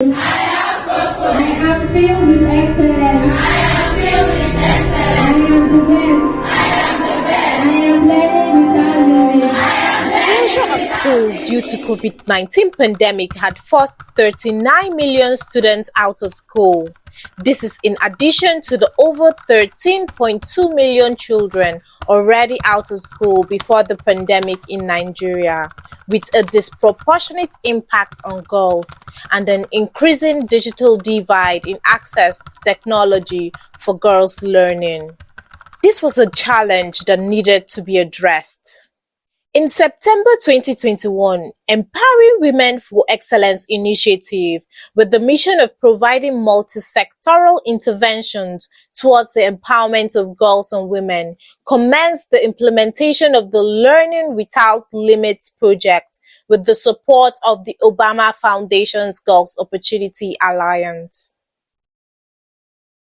I am filled with excellence. I am filled with excellence. I am the best. I am the best. I am learning without limit. Closure of schools due to COVID-19 pandemic had forced 39 million students out of school. This is in addition to the over 13.2 million children already out of school before the pandemic in Nigeria, with a disproportionate impact on girls and an increasing digital divide in access to technology for girls' learning. This was a challenge that needed to be addressed. In September 2021, Empowering Women for Excellence initiative, with the mission of providing multi-sectoral interventions towards the empowerment of girls and women, commenced the implementation of the Learning Without Limits project with the support of the Obama Foundation's Girls Opportunity Alliance.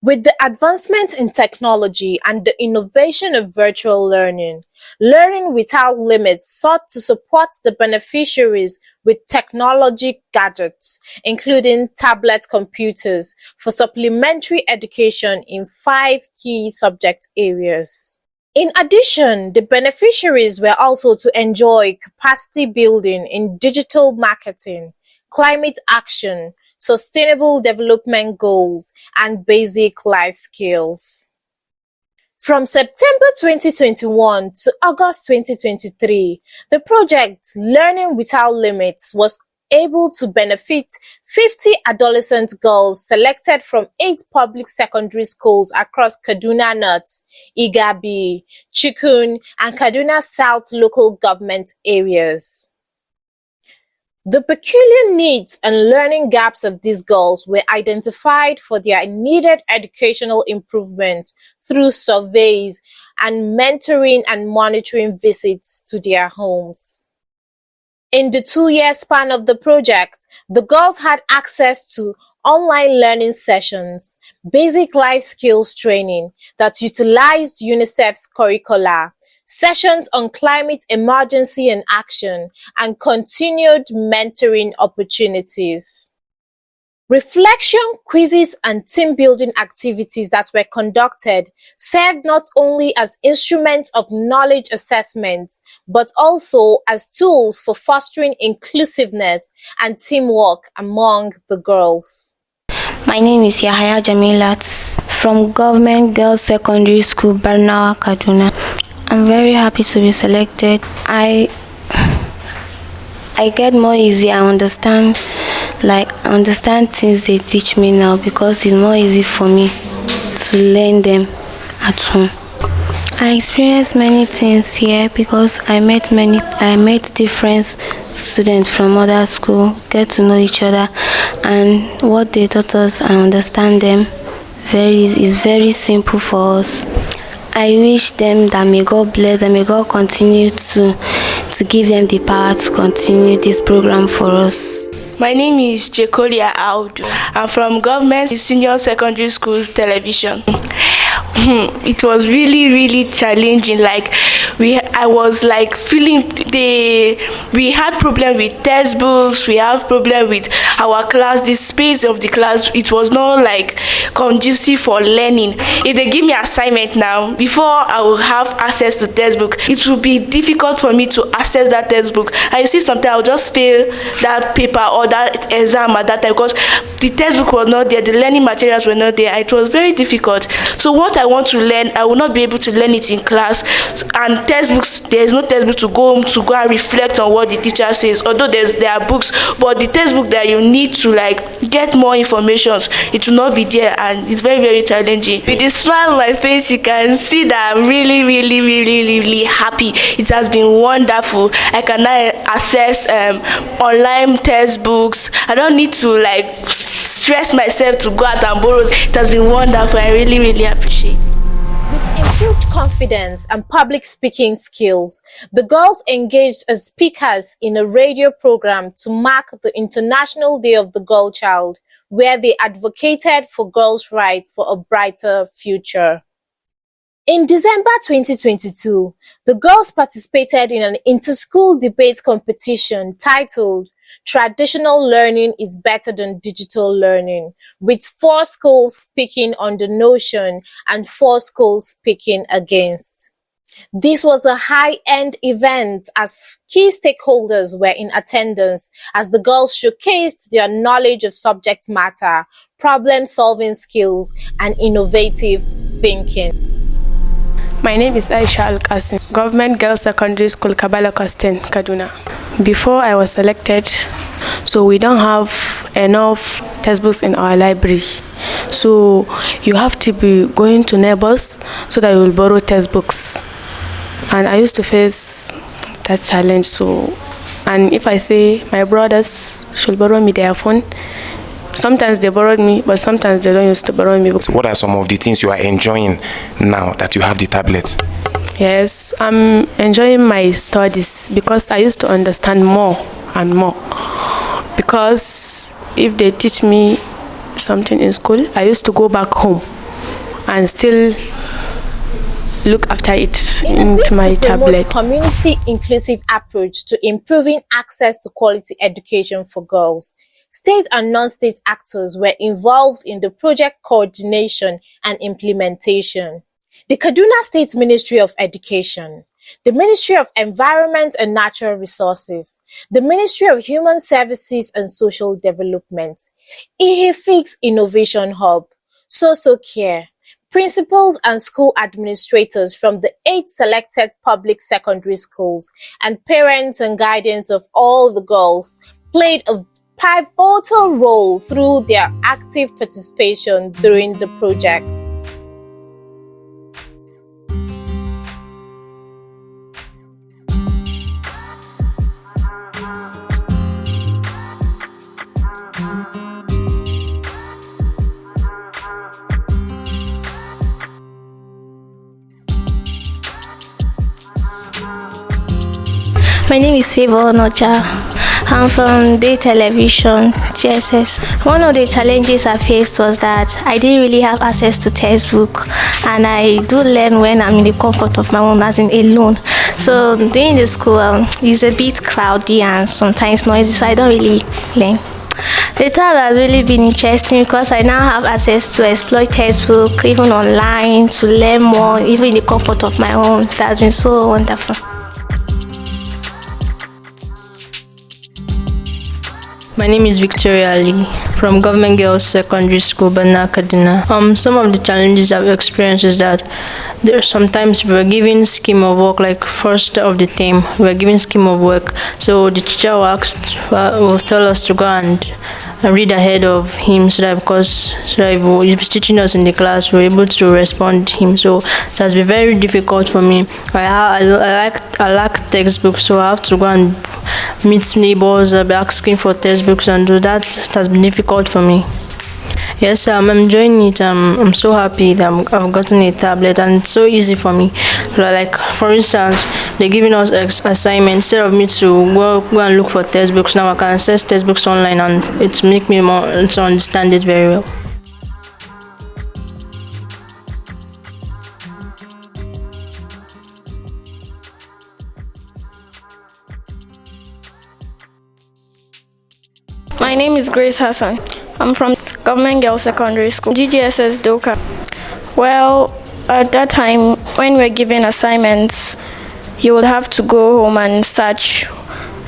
With the advancement in technology and the innovation of virtual learning, Learning Without Limits sought to support the beneficiaries with technology gadgets, including tablet computers, for supplementary education in 5 key subject areas. In addition, the beneficiaries were also to enjoy capacity building in digital marketing, climate action, sustainable development goals, and basic life skills. From September 2021 to August 2023, the project Learning Without Limits was able to benefit 50 adolescent girls selected from 8 public secondary schools across Kaduna North, Igabi, Chickun, and Kaduna South local government areas. The peculiar needs and learning gaps of these girls were identified for their needed educational improvement through surveys and mentoring and monitoring visits to their homes. In the 2-year span of the project, the girls had access to online learning sessions, basic life skills training that utilized UNICEF's curricula, sessions on climate emergency and action, and continued mentoring opportunities. Reflection, quizzes, and team-building activities that were conducted served not only as instruments of knowledge assessment, but also as tools for fostering inclusiveness and teamwork among the girls. My name is Yahaya Jamilat from Government Girls Secondary School, Barnawa, Kaduna. I'm very happy to be selected. I get more easy. I understand things they teach me now because it's more easy for me to learn them at home. I experienced many things here because I met different students from other schools, get to know each other, and what they taught us, I understand them. It's very simple for us. I wish them that may God bless and may God continue to give them the power to continue this program for us. My name is Jekolia Audu. I'm from Government Senior Secondary School Television. It was really challenging. I was feeling we had problem with textbooks, we have problem with our class, the space of the class. It was not conducive for learning. If they give me assignment now, before I will have access to textbook, it will be difficult for me to access that textbook. I see sometimes I'll just fail that paper or that exam at that time because the textbook was not there, the learning materials were not there. It was very difficult. So what I want to learn, I will not be able to learn it in class. And textbooks, there is no textbook to go home to go and reflect on what the teacher says. Although there are books, but the textbook that you need to get more information, it will not be there, and it's very challenging. With a smile on my face, you can see that I'm really happy. It has been wonderful. I can now access online textbooks. I don't need to stress myself to go out and borrow. It has been wonderful. I really appreciate it. With improved confidence and public speaking skills, the girls engaged as speakers in a radio program to mark the International Day of the Girl Child, where they advocated for girls' rights for a brighter future. In December 2022, the girls participated in an inter-school debate competition titled traditional learning is better than digital learning, with 4 schools speaking on the notion and 4 schools speaking against. This was a high-end event as key stakeholders were in attendance as the girls showcased their knowledge of subject matter, problem-solving skills, and innovative thinking. My name is Aisha Al-Qasim, Government Girls Secondary School, Kabala Costin, Kaduna. Before I was selected, so we don't have enough textbooks in our library. So you have to be going to neighbors so that you will borrow textbooks. And I used to face that challenge. So, and if I say my brothers should borrow me their phone, sometimes they borrowed me, but sometimes they don't used to borrow me. So what are some of the things you are enjoying now that you have the tablets? Yes, I'm enjoying my studies because I used to understand more and more. Because if they teach me something in school, I used to go back home and still look after it into my tablet. Community inclusive approach to improving access to quality education for girls. State and non-state actors were involved in the project coordination and implementation. The Kaduna State Ministry of Education, the Ministry of Environment and Natural Resources, the Ministry of Human Services and Social Development, EHFIX Innovation Hub, Social Care, principals and school administrators from the 8 selected public secondary schools, and parents and guardians of all the girls played a pivotal role through their active participation during the project. My name is Favor Nocha. I'm from Day Television, GSS. One of the challenges I faced was that I didn't really have access to textbook, and I do learn when I'm in the comfort of my home, as in alone. So doing the school is a bit crowded and sometimes noisy, so I don't really learn. The time has really been interesting because I now have access to explore textbook, even online, to learn more, even in the comfort of my home. That's been so wonderful. My name is Victoria Ali from Government Girls Secondary School, Bana, Kaduna. Some of the challenges I've experienced is that there sometimes we're given scheme of work, like first of the term, we're given scheme of work. So the teacher will tell us to go and read ahead of him, so that if he's teaching us in the class, we're able to respond to him. So it has been very difficult for me. I lack textbooks, so I have to go and meet neighbors, be asking for textbooks, and do that. It has been difficult for me. Yes, I'm enjoying it. I'm so happy that I've gotten a tablet, and it's so easy for me. Like, for instance, they're giving us assignments. Instead of me to go and look for textbooks, now I can access textbooks online, and it makes me more to understand it very well. My name is Grace Hassan. I'm from Government Girls Secondary School, GGSS Doka. Well, at that time, when we're given assignments, you would have to go home and search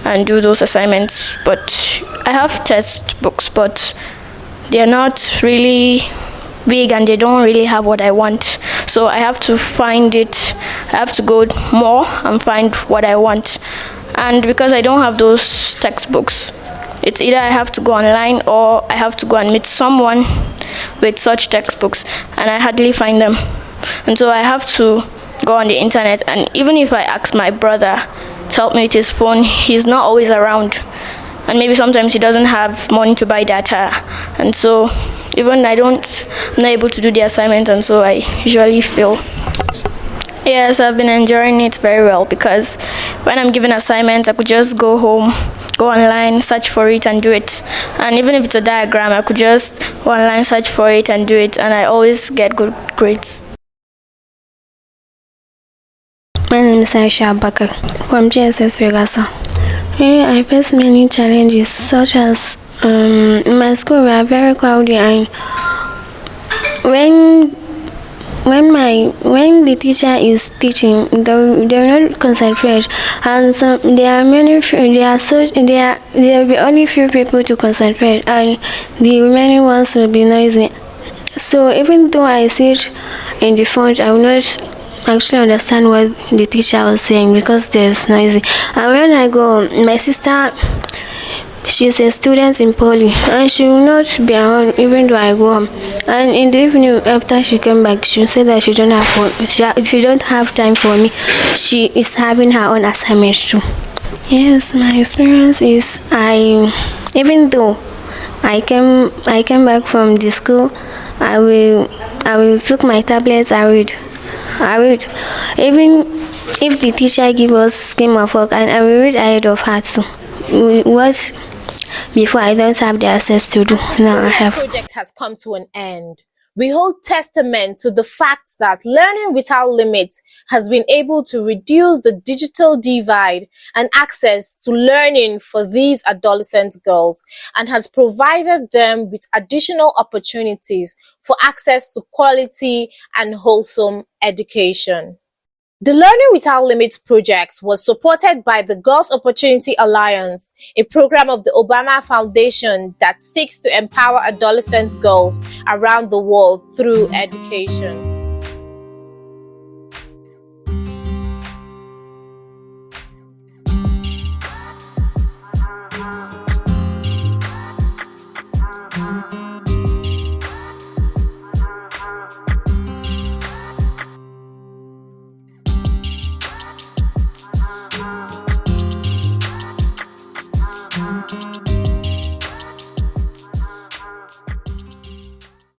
and do those assignments. But I have textbooks, but they're not really big and they don't really have what I want. So I have to find it. I have to go more and find what I want. And because I don't have those textbooks, it's either I have to go online or I have to go and meet someone with such textbooks, and I hardly find them. And so I have to go on the internet, and even if I ask my brother to help me with his phone, he's not always around. And maybe sometimes he doesn't have money to buy data. And so even I'm not able to do the assignment, and so I usually fail. Yes, I've been enjoying it very well because when I'm given assignments, I could just go home, go online, search for it and do it. And even if it's a diagram, I could just go online, search for it and do it, and I always get good grades. My name is Aisha Abakar from GSS Regasa. Yeah, I face many challenges such as in my school we are very crowded, and when when the teacher is teaching, they will not concentrate, and so there are there will be only few people to concentrate, and the remaining ones will be noisy. So even though I sit in the front, I will not actually understand what the teacher was saying because there's noisy. And when I go, my sister, she's a student in poly, and she will not be around even though I go home. And in the evening after she came back, she said that she don't have time for me. She is having her own assignments too. Yes, my experience is even though I came back from the school, I will took my tablets. I read even if the teacher give us scheme of work, and I will read ahead of her too. What before I don't have the access to do. Now I have. The project has come to an end. We hold testament to the fact that learning without limits has been able to reduce the digital divide and access to learning for these adolescent girls, and has provided them with additional opportunities for access to quality and wholesome education. The Learning Without Limits project was supported by the Girls Opportunity Alliance, a program of the Obama Foundation that seeks to empower adolescent girls around the world through education.